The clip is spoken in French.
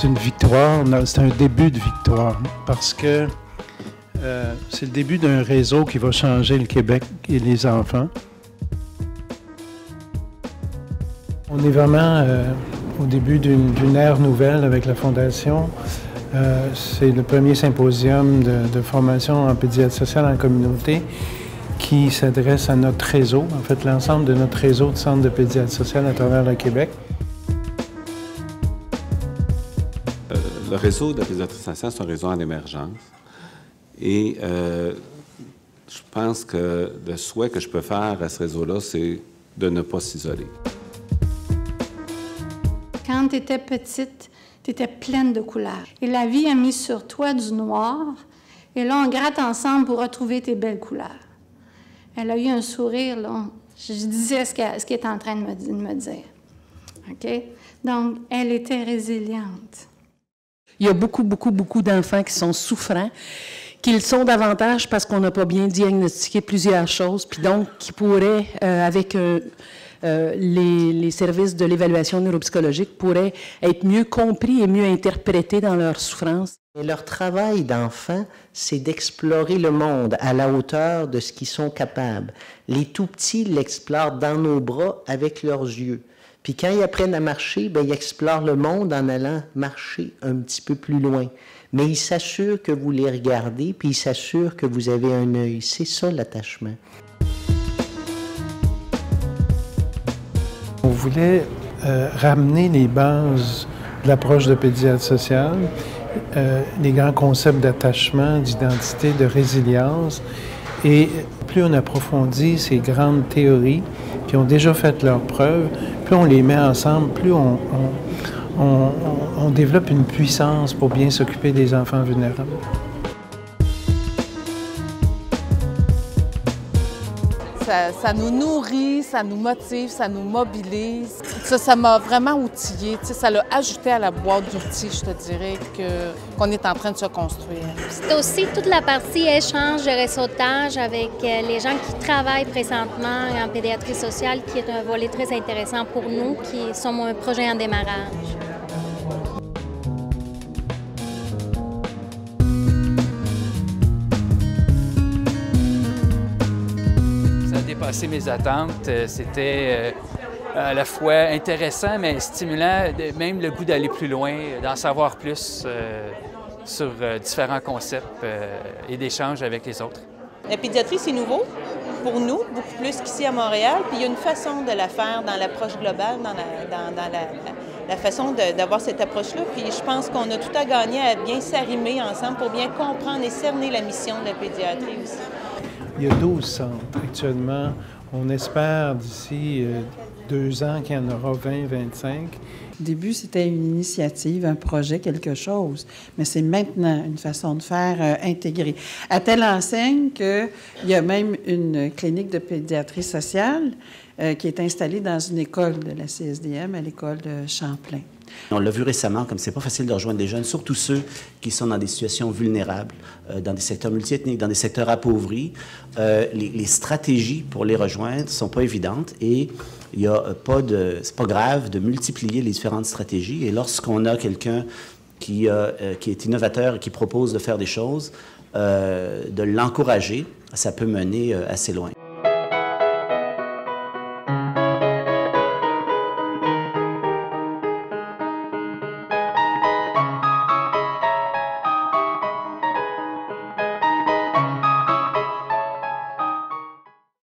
c'est une victoire, c'est un début de victoire, parce que c'est le début d'un réseau qui va changer le Québec et les enfants. On est vraiment au début d'une ère nouvelle avec la Fondation. C'est le premier symposium de formation en pédiatrie sociale en communauté qui s'adresse à notre réseau, en fait l'ensemble de notre réseau de centres de pédiatrie sociale à travers le Québec. Le réseau de pédiatrie sociale, c'est un réseau en émergence. Et je pense que le souhait que je peux faire à ce réseau-là, c'est de ne pas s'isoler. Quand tu étais petite, tu étais pleine de couleurs. Et la vie a mis sur toi du noir. Et là, on gratte ensemble pour retrouver tes belles couleurs. Elle a eu un sourire, là. Je disais ce qu'elle est en train de me dire. OK? Donc, elle était résiliente. Il y a beaucoup d'enfants qui sont souffrants, qu'ils sont davantage parce qu'on n'a pas bien diagnostiqué plusieurs choses, puis donc qui pourraient, avec les services de l'évaluation neuropsychologique, pourraient être mieux compris et mieux interprétés dans leur souffrance. Et leur travail d'enfant, c'est d'explorer le monde à la hauteur de ce qu'ils sont capables. Les tout-petits l'explorent dans nos bras avec leurs yeux. Puis quand ils apprennent à marcher, bien, ils explorent le monde en allant marcher un petit peu plus loin. Mais ils s'assurent que vous les regardez, puis ils s'assurent que vous avez un œil. C'est ça l'attachement. On voulait ramener les bases de l'approche de pédiatrie sociale, les grands concepts d'attachement, d'identité, de résilience. Et plus on approfondit ces grandes théories qui ont déjà fait leurs preuves, plus on les met ensemble, plus on développe une puissance pour bien s'occuper des enfants vulnérables. Ça nous nourrit, ça nous motive, ça nous mobilise. Ça m'a vraiment outillée. Ça l'a ajouté à la boîte d'outils, je te dirais, qu'on est en train de se construire. C'est aussi toute la partie échange de réseautage avec les gens qui travaillent présentement en pédiatrie sociale, qui est un volet très intéressant pour nous, qui sont un projet en démarrage. Dépassé mes attentes. C'était à la fois intéressant, mais stimulant, même le goût d'aller plus loin, d'en savoir plus sur différents concepts et d'échanges avec les autres. La pédiatrie, c'est nouveau pour nous, beaucoup plus qu'ici à Montréal, puis il y a une façon de la faire dans l'approche globale, dans la façon d'avoir cette approche-là, puis je pense qu'on a tout à gagner à bien s'arrimer ensemble pour bien comprendre et cerner la mission de la pédiatrie aussi. Il y a 12 centres actuellement. On espère d'ici 2 ans qu'il y en aura 20, 25. Au début, c'était une initiative, un projet, quelque chose. Mais c'est maintenant une façon de faire intégrée. À telle enseigne qu'il y a même une clinique de pédiatrie sociale qui est installée dans une école de la CSDM, à l'école de Champlain. On l'a vu récemment, comme c'est pas facile de rejoindre les jeunes, surtout ceux qui sont dans des situations vulnérables, dans des secteurs multiethniques, dans des secteurs appauvris. Les stratégies pour les rejoindre sont pas évidentes et il y a pas de, c'est pas grave de multiplier les différentes stratégies. Et lorsqu'on a quelqu'un qui est innovateur et qui propose de faire des choses, de l'encourager, ça peut mener assez loin.